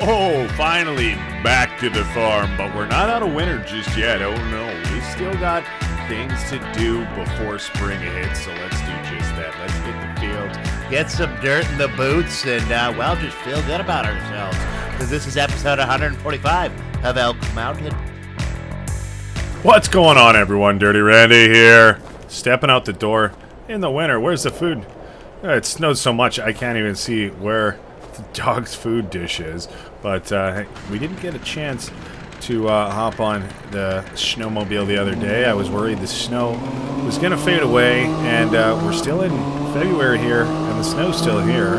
Oh, finally back to the farm, but we're not out of winter just yet. Oh no, we still got things to do before spring hits, so let's do just that. Let's hit the field, get some dirt in the boots, and, well, just feel good about ourselves. Because this is episode 145 of Elk Mountain. What's going on, everyone? Dirty Randy here. Stepping out the door in the winter. Where's the food? It snowed so much I can't even see where the dog's food dish is. But we didn't get a chance to hop on the snowmobile the other day. I was worried the snow was going to fade away, and we're still in February here, and the snow's still here.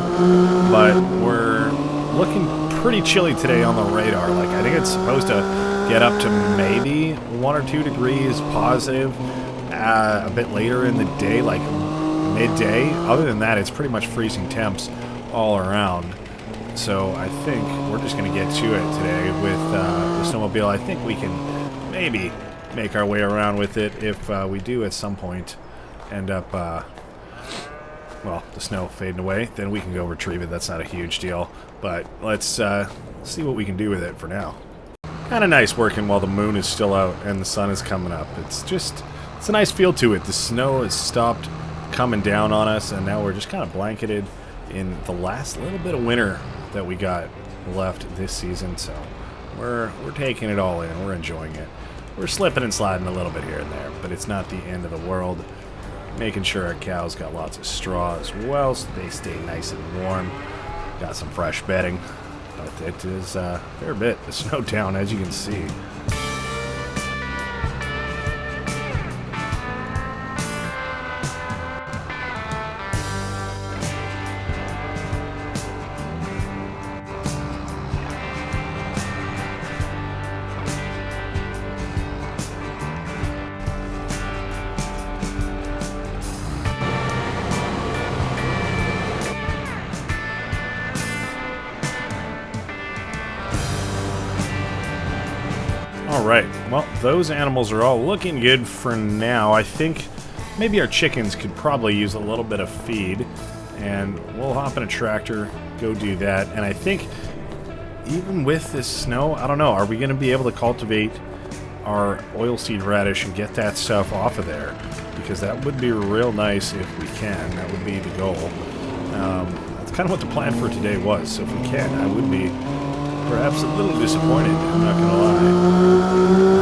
But we're looking pretty chilly today on the radar. Like, I think it's supposed to get up to maybe 1 or 2 degrees positive a bit later in the day, like midday. Other than that, it's pretty much freezing temps all around. So I think we're just going to get to it today with the snowmobile. I think we can maybe make our way around with it if we do at some point end up, well, the snow fading away. Then we can go retrieve it. That's not a huge deal. But let's see what we can do with it for now. Kind of nice working while the moon is still out and the sun is coming up. It's a nice feel to it. The snow has stopped coming down on us, and now we're just kind of blanketed in the last little bit of winter that we got left this season. So we're taking it all in. We're enjoying it. We're slipping and sliding a little bit here and there, but it's not the end of the world. Making sure our cows got lots of straw as well, so they stay nice and warm. Got some fresh bedding. But it is a fair bit of snow down, as you can see. Alright, well, those animals are all looking good for now. I think maybe our chickens could probably use a little bit of feed, and we'll hop in a tractor, go do that. And I think even with this snow, I don't know, are we going to be able to cultivate our oilseed radish and get that stuff off of there? Because that would be real nice if we can. That would be the goal. That's kind of what the plan for today was. So if we can, I would be perhaps a little disappointed, I'm not going to lie.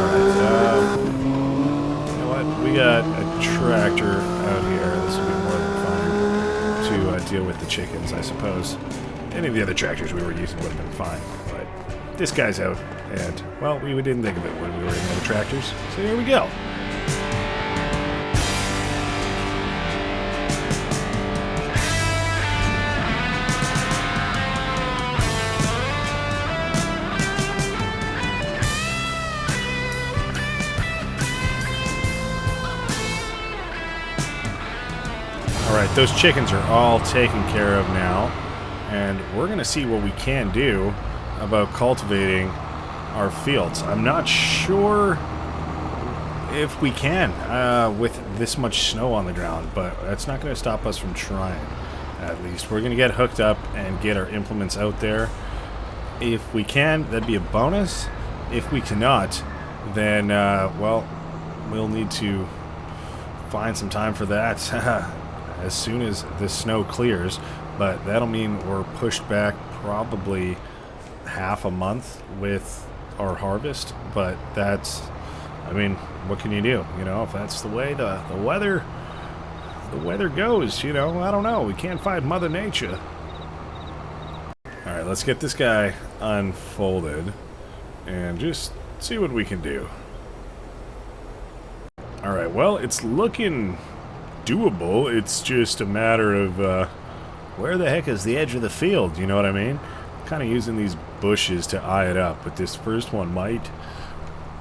Alright, you know what? We got a tractor out here. This will be more than fine to deal with the chickens, I suppose. Any of the other tractors we were using would have been fine, but this guy's out, and, well, we didn't think of it when we were in other tractors, so here we go. Alright, those chickens are all taken care of now, and we're going to see what we can do about cultivating our fields. I'm not sure if we can with this much snow on the ground, but that's not going to stop us from trying, at least. We're going to get hooked up and get our implements out there. If we can, that'd be a bonus. If we cannot, then, well, we'll need to find some time for that as soon as the snow clears, but that'll mean we're pushed back probably half a month with our harvest. But that's, I mean, what can you do? You know, if that's the way the weather goes, you know, I don't know. We can't fight Mother Nature. Alright, let's get this guy unfolded and just see what we can do. Alright, well, it's looking doable. It's just a matter of where the heck is the edge of the field, you know what I mean? Kind of using these bushes to eye it up, but this first one might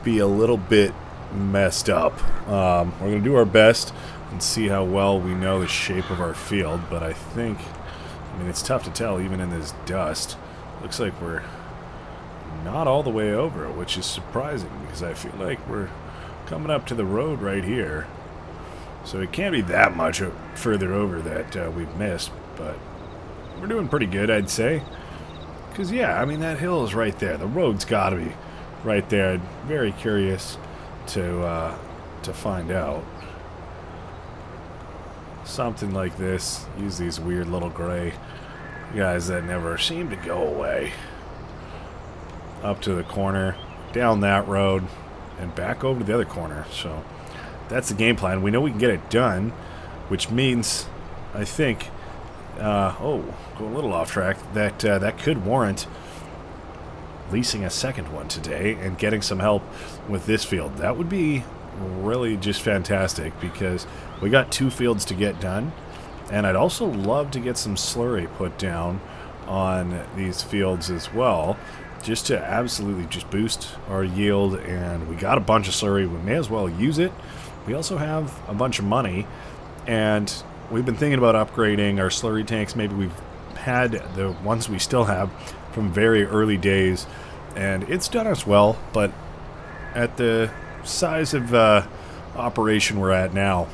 be a little bit messed up. We're going to do our best and see how well we know the shape of our field, but I think, I mean, it's tough to tell even in this dust. Looks like we're not all the way over, which is surprising because I feel like we're coming up to the road right here. So it can't be that much further over that we've missed, but we're doing pretty good, I'd say. Because, yeah, I mean, that hill is right there. The road's got to be right there. Very curious to find out. Something like this. Use these weird little gray guys that never seem to go away. Up to the corner, down that road, and back over to the other corner. So that's the game plan. We know we can get it done, which means, I think, go a little off track, that that could warrant leasing a second one today and getting some help with this field. That would be really just fantastic because we got 2 fields to get done, and I'd also love to get some slurry put down on these fields as well, just to absolutely just boost our yield. And we got a bunch of slurry, we may as well use it. We also have a bunch of money, and we've been thinking about upgrading our slurry tanks. Maybe we've had the ones we still have from very early days, and it's done us well, but at the size of operation we're at now,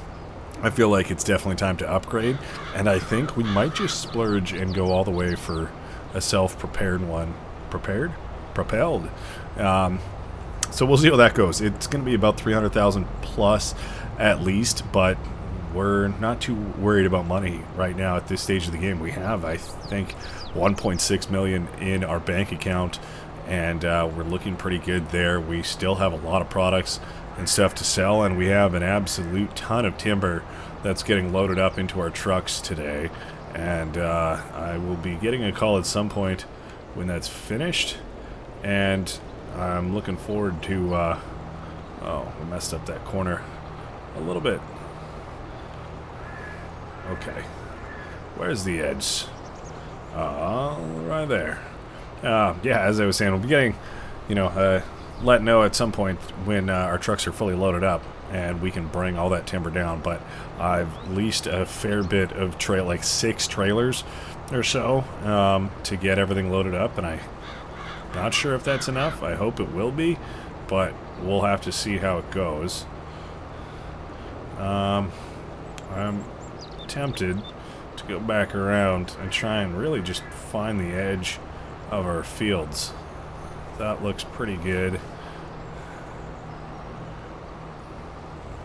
I feel like it's definitely time to upgrade, and I think we might just splurge and go all the way for a self-prepared one. Propelled. So we'll see how that goes. It's going to be about 300,000 plus at least, but we're not too worried about money right now at this stage of the game. We have, I think, 1.6 million in our bank account, and we're looking pretty good there. We still have a lot of products and stuff to sell, and we have an absolute ton of timber that's getting loaded up into our trucks today. And I will be getting a call at some point when that's finished, and I'm looking forward to oh, we messed up that corner a little bit. Okay, where's the edge? Right there. Yeah, as I was saying, we'll be getting, let know at some point when our trucks are fully loaded up and we can bring all that timber down. But I've leased a fair bit of like 6 trailers or so to get everything loaded up, and I'm not sure if that's enough. I hope it will be, but we'll have to see how it goes. I'm tempted to go back around and try and really just find the edge of our fields. That looks pretty good.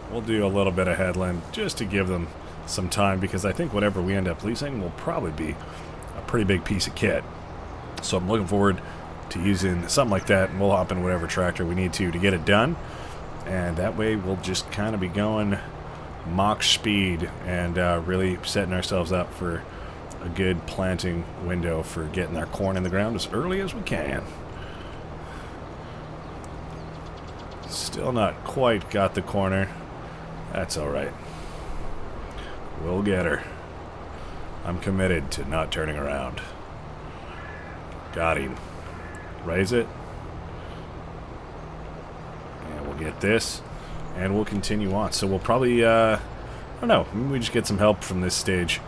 We'll do a little bit of headland just to give them some time, because I think whatever we end up leasing will probably be a pretty big piece of kit. So I'm looking forward to using something like that, and we'll hop in whatever tractor we need to get it done. And that way we'll just kind of be going Mach speed and really setting ourselves up for a good planting window for getting our corn in the ground as early as we can. Still not quite got the corner. That's alright. We'll get her. I'm committed to not turning around. Got him. Raise it. And we'll get this. And we'll continue on. So we'll probably, I don't know, maybe we just get some help from this stage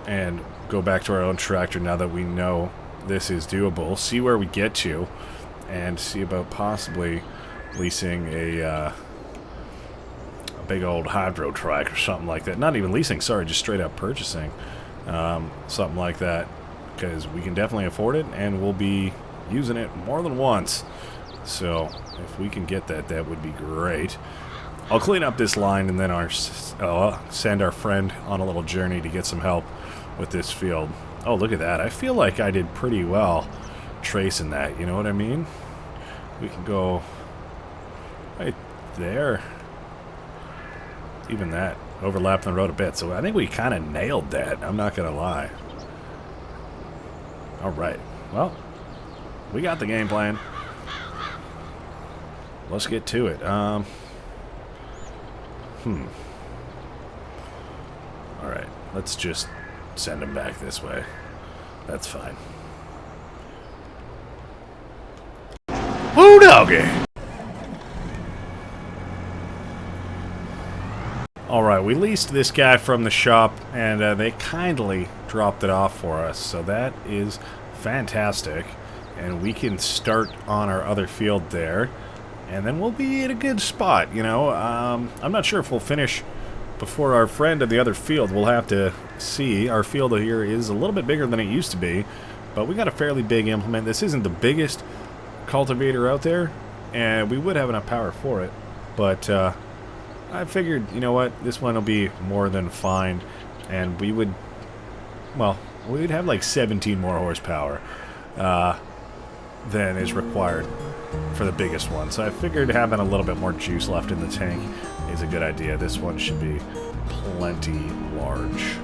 and go back to our own tractor now that we know this is doable. See where we get to, and see about possibly leasing a big old hydro trike or something like that. Not even leasing, sorry, just straight up purchasing something like that, because we can definitely afford it, and we'll be using it more than once. So if we can get that, that would be great. I'll clean up this line and then send our friend on a little journey to get some help with this field. Oh, look at that. I feel like I did pretty well tracing that, you know what I mean? We can go right there. Even that, overlapping the road a bit. So I think we kind of nailed that, I'm not going to lie. Alright, well, we got the game plan. Let's get to it. Alright, let's just send him back this way. That's fine. Woo doggy! Alright, we leased this guy from the shop, and they kindly dropped it off for us, so that is fantastic. And we can start on our other field there, and then we'll be in a good spot, you know. I'm not sure if we'll finish before our friend at the other field. We'll have to see. Our field here is a little bit bigger than it used to be, But we got a fairly big implement. This isn't the biggest cultivator out there, and we would have enough power for it. But I figured, you know what, this one will be more than fine, and we would, well, we'd have like 17 more horsepower than is required for the biggest one. So I figured having a little bit more juice left in the tank is a good idea. This one should be plenty large.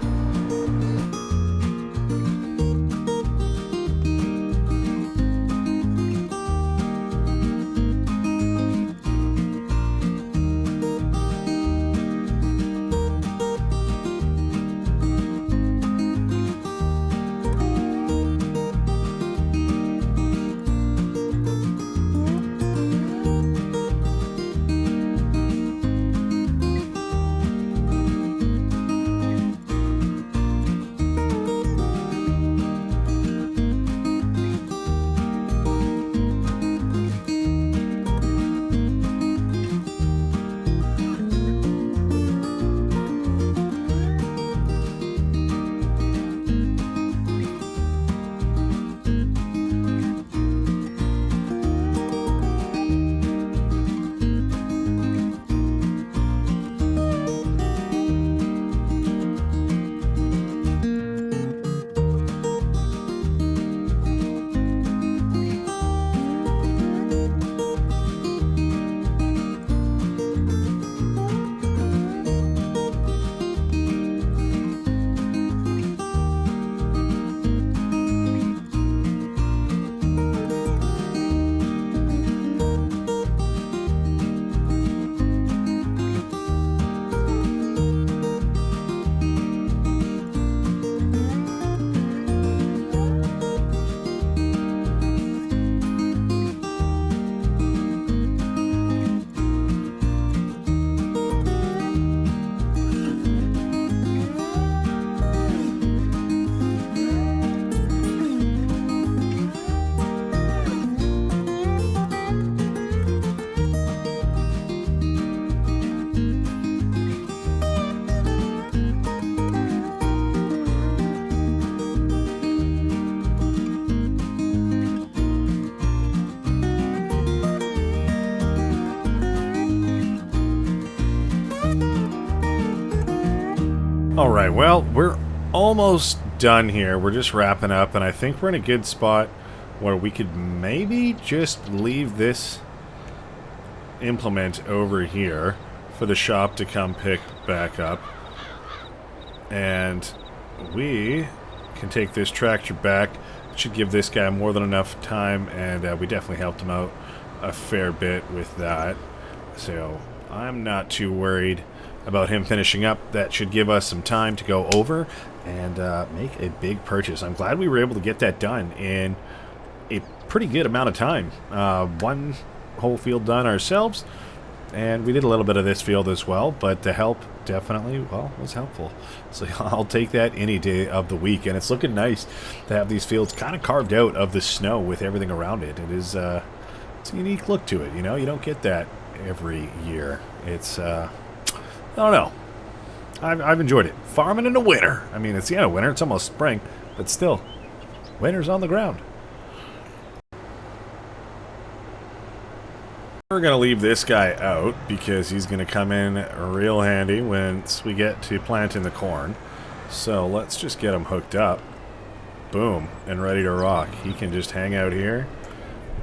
Alright, well, we're almost done here. We're just wrapping up, and I think we're in a good spot where we could maybe just leave this implement over here for the shop to come pick back up. And we can take this tractor back. It should give this guy more than enough time, and we definitely helped him out a fair bit with that. So I'm not too worried about him finishing up. That should give us some time to go over and make a big purchase. I'm glad we were able to get that done in a pretty good amount of time. One whole field done ourselves, and we did a little bit of this field as well, but the help definitely, well, was helpful. So I'll take that any day of the week, and it's looking nice to have these fields kind of carved out of the snow with everything around it. It is it's a unique look to it, you know? You don't get that every year. It's I don't know. I've enjoyed it. Farming in the winter. I mean, it's the end of winter. It's almost spring. But still, winter's on the ground. We're going to leave this guy out because he's going to come in real handy once we get to planting the corn. So let's just get him hooked up. Boom. And ready to rock. He can just hang out here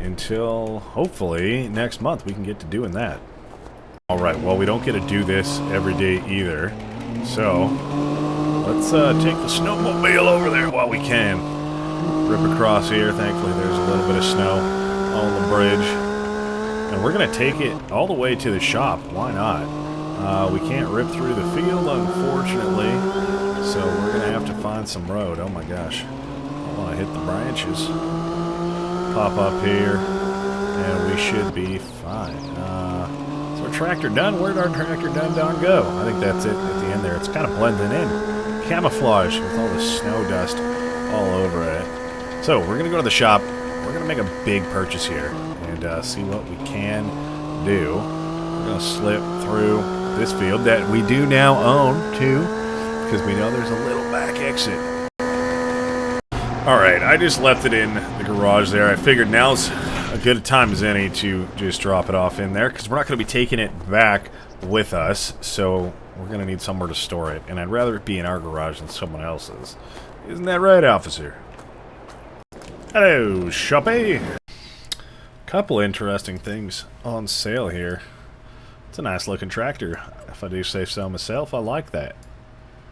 until, hopefully, next month we can get to doing that. Alright, well, we don't get to do this every day either, so let's take the snowmobile over there while we can. Rip across here. Thankfully there's a little bit of snow on the bridge, and we're going to take it all the way to the shop. Why not? We can't rip through the field, unfortunately, so we're going to have to find some road. Oh my gosh, I want to hit the branches. Pop up here, and we should be fine. Tractor done. Where'd our tractor done go? I think that's it at the end there. It's kind of blending in. Camouflage with all the snow dust all over it. So we're going to go to the shop. We're going to make a big purchase here and see what we can do. We're going to slip through this field that we do now own too, because we know there's a little back exit. Alright, I just left it in the garage there. I figured now's a good time as any to just drop it off in there, because we're not going to be taking it back with us, so we're going to need somewhere to store it, and I'd rather it be in our garage than someone else's. Isn't that right, officer? Hello, shoppy! Couple interesting things on sale here. It's a nice looking tractor. If I do say so myself, I like that.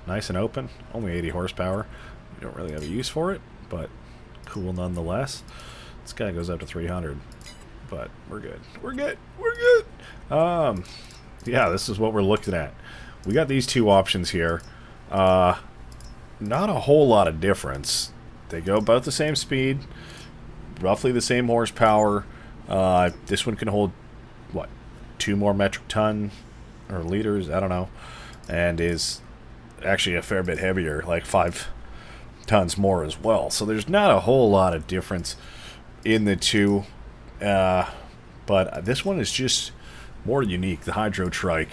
Nice and open, only 80 horsepower. We don't really have a use for it, but cool nonetheless. This guy goes up to 300, but we're good. We're good. We're good. Yeah, this is what we're looking at. We got these two options here. Not a whole lot of difference. They go about the same speed, roughly the same horsepower. This one can hold, what, 2 more metric ton or liters, I don't know, and is actually a fair bit heavier, like 5 tons more as well. So there's not a whole lot of difference in the two, but this one is just more unique. The Hydro Trike,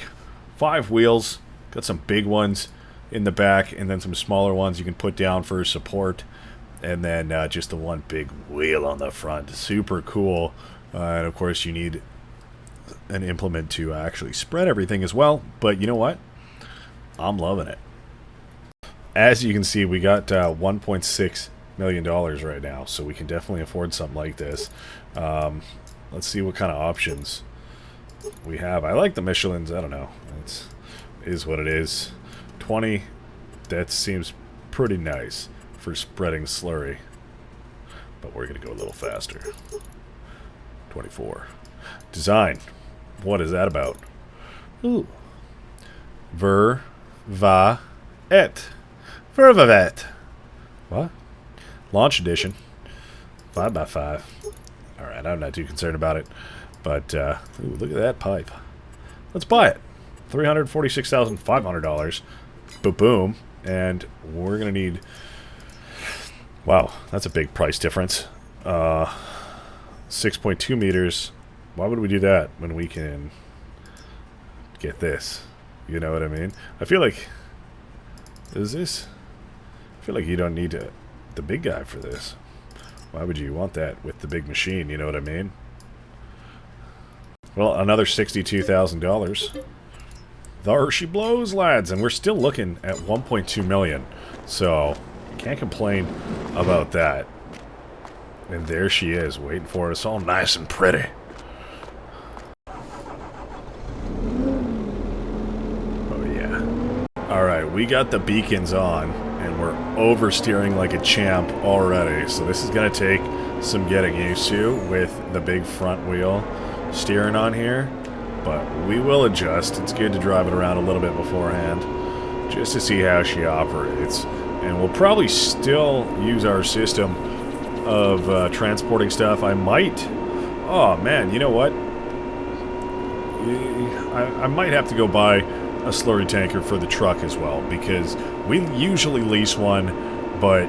5 wheels, got some big ones in the back, and then some smaller ones you can put down for support, and then just the one big wheel on the front. Super cool. And of course you need an implement to actually spread everything as well, but you know what? I'm loving it. As you can see, we got $1.6 million right now, so we can definitely afford something like this. Let's see what kind of options we have. I like the Michelins. I don't know. It is what it is. 20, that seems pretty nice for spreading slurry, but we're going to go a little faster. 24. Design. What is that about? Ooh. Ver, va, et. Vervavet. What? Launch edition. 5x5. Alright, I'm not too concerned about it. But, ooh, look at that pipe. Let's buy it. $346,500. Boom. And we're going to need... Wow, that's a big price difference. 6.2 meters. Why would we do that when we can get this? You know what I mean? I feel like... Is this... I feel like you don't need the big guy for this. Why would you want that with the big machine? You know what I mean? Well, another $62,000. There she blows, lads, and we're still looking at 1.2 million. So, can't complain about that. And there she is, waiting for us, all nice and pretty. Oh yeah. Alright, we got the beacons on, and we're oversteering like a champ already. So this is going to take some getting used to with the big front wheel steering on here. But we will adjust. It's good to drive it around a little bit beforehand, just to see how she operates. And we'll probably still use our system of transporting stuff. I might... Oh, man, you know what? I might have to go buy a slurry tanker for the truck as well, because we usually lease one, but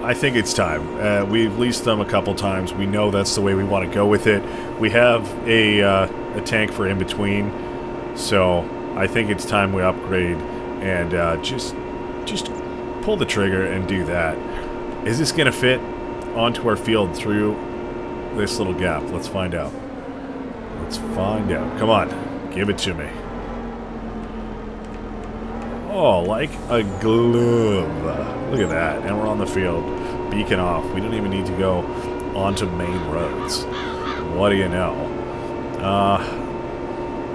I think it's time. We've leased them a couple times. We know that's the way we want to go with it. We have a tank for in between, so I think it's time we upgrade and just pull the trigger and do that. Is this going to fit onto our field through this little gap? Let's find out. Let's find out. Come on, give it to me. Oh, like a glove. Look at that. And we're on the field. Beacon off. We don't even need to go onto main roads. What do you know?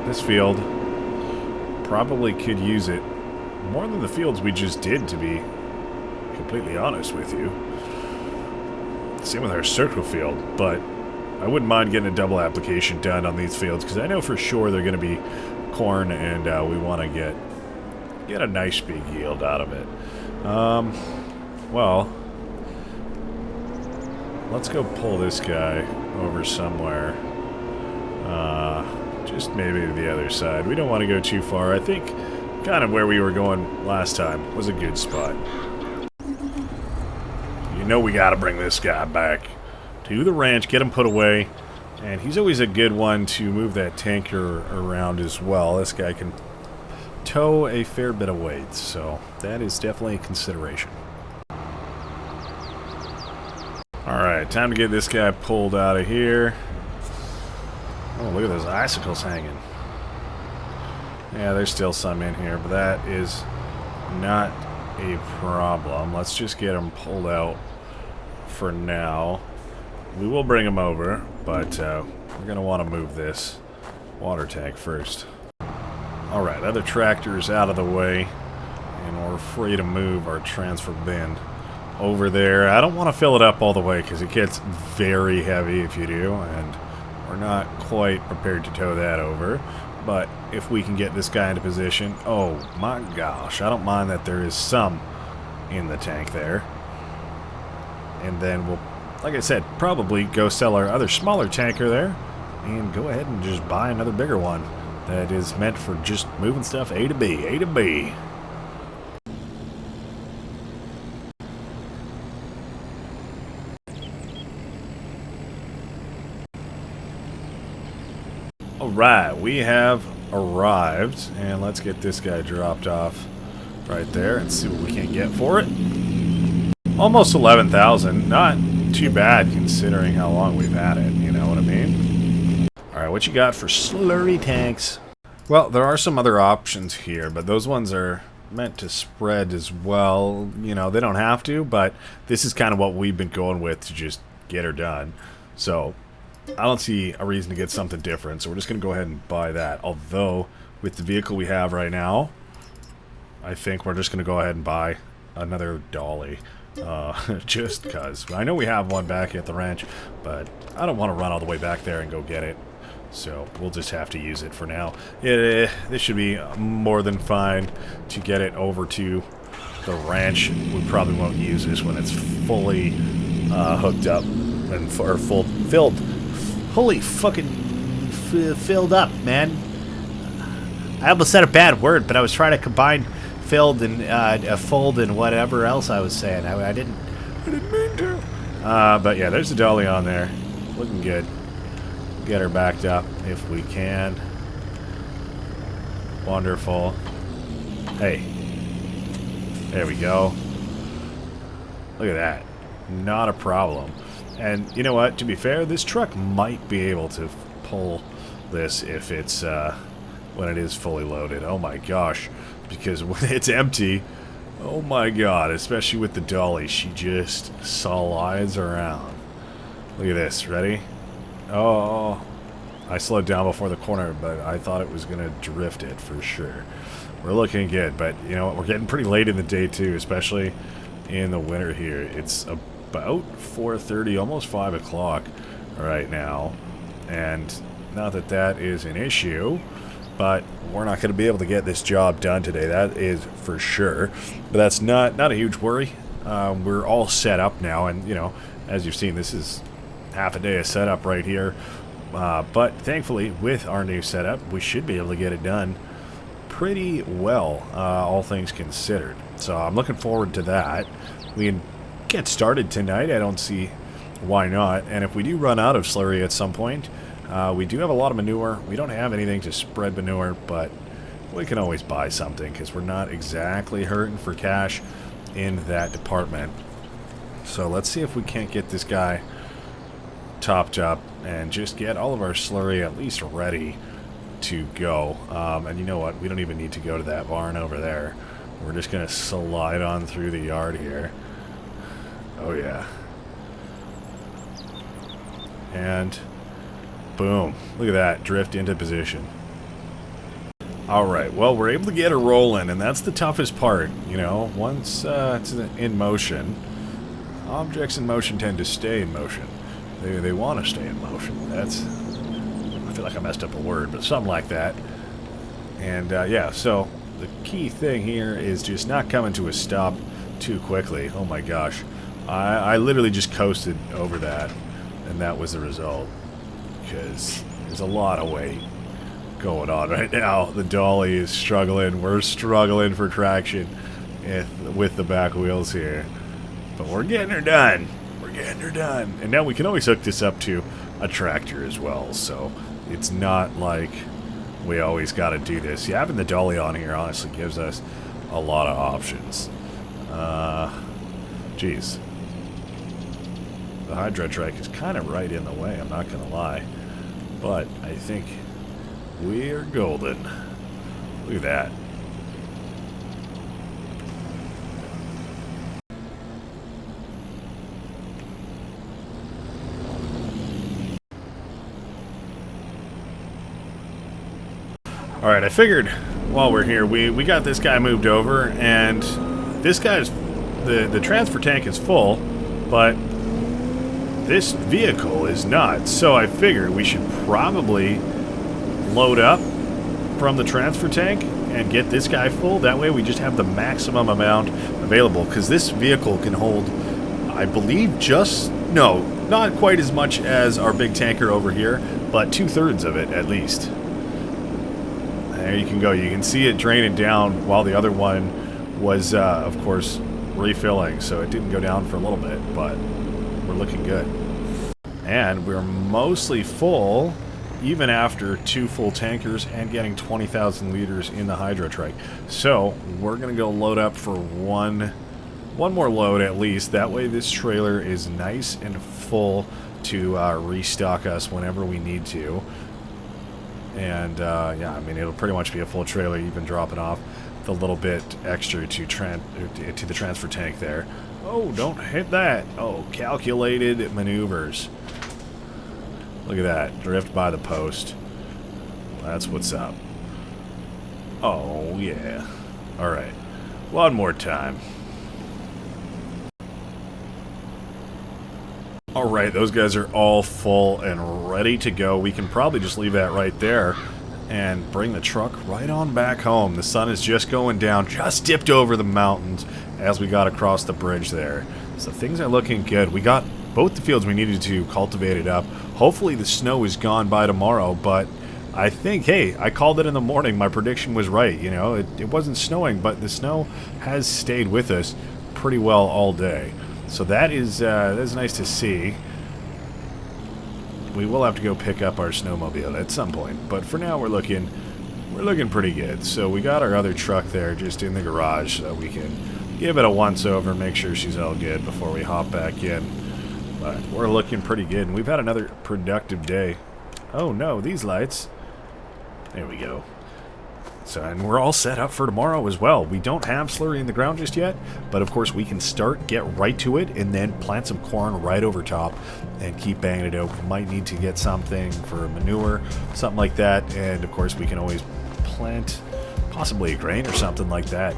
This field probably could use it more than the fields we just did, to be completely honest with you. Same with our circle field, but I wouldn't mind getting a double application done on these fields, because I know for sure they're going to be corn, and we want to get a nice big yield out of it. Well, let's go pull this guy over somewhere. Just maybe to the other side. We don't want to go too far. I think kind of where we were going last time was a good spot. You know we got to bring this guy back to the ranch, get him put away, and he's always a good one to move that tanker around as well. This guy can tow a fair bit of weight, so that is definitely a consideration. Alright, time to get this guy pulled out of here. Oh, look at those icicles hanging. Yeah, there's still some in here, but that is not a problem. Let's just get them pulled out for now. We will bring them over, but we're going to want to move this water tank first. Alright, other tractors out of the way, and we're free to move our transfer bin over there. I don't want to fill it up all the way because it gets very heavy if you do, and we're not quite prepared to tow that over. But if we can get this guy into position, oh my gosh, I don't mind that there is some in the tank there. And then we'll, like I said, probably go sell our other smaller tanker there and go ahead and just buy another bigger one that is meant for just moving stuff A to B, A to B. Alright, we have arrived, and let's get this guy dropped off right there and see what we can get for it. Almost 11,000, not too bad considering how long we've had it, you know what I mean? Alright, what you got for slurry tanks? Well, there are some other options here, but those ones are meant to spread as well. You know, they don't have to, but this is kind of what we've been going with to just get her done. So I don't see a reason to get something different, so we're just going to go ahead and buy that. Although, with the vehicle we have right now, I think we're just going to go ahead and buy another dolly. Just because. I know we have one back at the ranch, but I don't want to run all the way back there and go get it. So we'll just have to use it for now. This should be more than fine to get it over to the ranch. We probably won't use this when it's fully hooked up and filled. Holy fucking filled up, man. I almost said a bad word, but I was trying to combine filled and fold and whatever else I was saying. I didn't mean to. But yeah, there's the dolly on there. Looking good. Get her backed up if we can. Wonderful. Hey. There we go. Look at that. Not a problem. And you know what? To be fair, this truck might be able to pull this if it's when it is fully loaded. Oh my gosh. Because when it's empty, oh my god, especially with the dolly, she just slides around. Look at this. Ready? Oh, I slowed down before the corner, but I thought it was going to drift it for sure. We're looking good, but you know what? We're getting pretty late in the day too, especially in the winter here. It's about 4:30, almost 5 o'clock right now, and not that that is an issue, but we're not going to be able to get this job done today. That is for sure, but that's not a huge worry. We're all set up now, and you know, as you've seen, this is half a day of setup right here, but thankfully with our new setup we should be able to get it done pretty well, all things considered. So I'm looking forward to that. We can get started tonight. I don't see why not. And if we do run out of slurry at some point, we do have a lot of manure. We don't have anything to spread manure, but we can always buy something because we're not exactly hurting for cash in that department. So let's see if we can't get this guy topped up and just get all of our slurry at least ready to go. And you know what? We don't even need to go to that barn over there. We're just going to slide on through the yard here. Oh yeah. And boom. Look at that. Drift into position. Alright, well, we're able to get her rolling, and that's the toughest part, you know. Once it's in motion, objects in motion tend to stay in motion. They want to stay in motion. That's... I feel like I messed up a word, but something like that. And, yeah, so the key thing here is just not coming to a stop too quickly. Oh my gosh. I literally just coasted over that, and that was the result. Because there's a lot of weight going on right now. The dolly is struggling. We're struggling for traction with the back wheels here. But we're getting her done. We're getting her done. And now we can always hook this up to a tractor as well. So it's not like we always got to do this. Yeah, having the dolly on here honestly gives us a lot of options. Geez. The hydro trike is kind of right in the way, I'm not going to lie. But I think we are golden. Look at that. Alright, I figured while we're here, we got this guy moved over, and this guy's, the transfer tank is full, but this vehicle is not. So I figured we should probably load up from the transfer tank and get this guy full. That way we just have the maximum amount available, because this vehicle can hold, I believe, no, not quite as much as our big tanker over here, but 2/3 of it at least. There you can go. You can see it draining down while the other one was, of course, refilling. So it didn't go down for a little bit, but we're looking good. And we're mostly full, even after 2 full tankers and getting 20,000 liters in the hydro trike. So we're going to go load up for one more load at least. That way this trailer is nice and full to restock us whenever we need to. And yeah, I mean, it'll pretty much be a full trailer, even dropping off the little bit extra to the transfer tank there. Oh, don't hit that. Oh, calculated maneuvers. Look at that, drift by the post. That's what's up. Oh yeah. All right, one more time. Alright, those guys are all full and ready to go. We can probably just leave that right there and bring the truck right on back home. The sun is just going down, just dipped over the mountains as we got across the bridge there. So things are looking good. We got both the fields we needed to cultivate it up. Hopefully the snow is gone by tomorrow, but I think, hey, I called it in the morning. My prediction was right. You know, it wasn't snowing, but the snow has stayed with us pretty well all day. So that's nice to see. We will have to go pick up our snowmobile at some point, but for now we're looking pretty good. So we got our other truck there just in the garage, so we can give it a once over, make sure she's all good before we hop back in. But we're looking pretty good, and we've had another productive day. Oh no, these lights. There we go. So, and we're all set up for tomorrow as well. We don't have slurry in the ground just yet, but of course we can get right to it, and then plant some corn right over top and keep banging it out. We might need to get something for manure, something like that, and of course we can always plant possibly a grain or something like that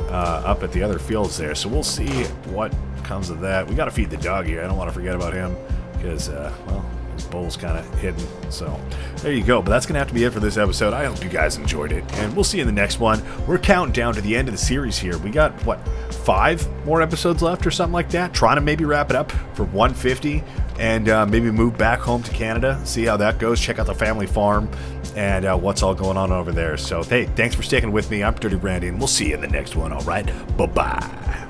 up at the other fields there. So we'll see what comes of that. We got to feed the dog here. I don't want to forget about him because, well, his bowl's kind of hidden. So there you go. But that's going to have to be it for this episode. I hope you guys enjoyed it, and we'll see you in the next one. We're counting down to the end of the series here. We got, what, 5 more episodes left or something like that? Trying to maybe wrap it up for 150 and maybe move back home to Canada, see how that goes, check out the family farm and what's all going on over there. So, hey, thanks for sticking with me. I'm Dirty Randy, and we'll see you in the next one, all right? Bye-bye.